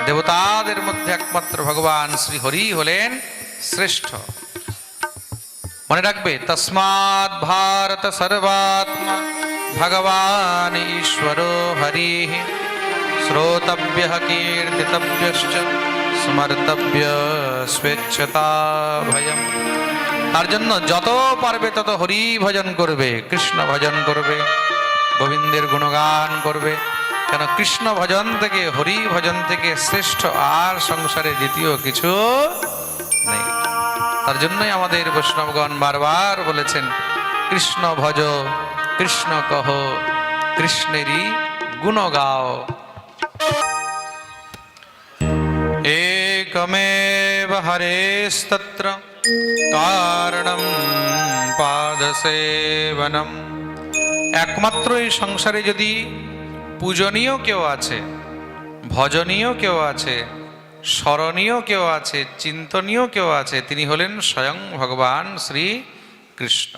দেবতাদের মধ্যে একমাত্র ভগবান শ্রী হরি হলেন শ্রেষ্ঠ। মনে রাখবে, তস্মাৎ ভারত সর্বাত্মা ভগবান ঈশ্বর হরি শ্রোতব্য কীর্তিতব্যশ্চ স্মর্তব্য স্বেচ্ছতা ভয়ম। তার জন্য যত পারবে তত হরি ভজন করবে, কৃষ্ণ ভজন করবে, গোবিন্দের গুণগান করবে। কেন কৃষ্ণ ভজন থেকে, হরি ভজন থেকে শ্রেষ্ঠ আর সংসারে দ্বিতীয় কিছু নেই। তার জন্যই আমাদের বৈষ্ণবগণ বারবার বলেছেন, কৃষ্ণ ভজ, কৃষ্ণ কহ, কৃষ্ণেরই গুণ গাও। একমেব হরেস্তত্র কারণম পাদসেবনম। একমাত্র এই সংসারে যদি পূজনীয় কেউ আছে, ভজনীয় কেউ আছে, স্মরণীয় কেউ আছে, চিন্তনীয় কেউ আছে, তিনি হলেন স্বয়ং ভগবান শ্রী কৃষ্ণ।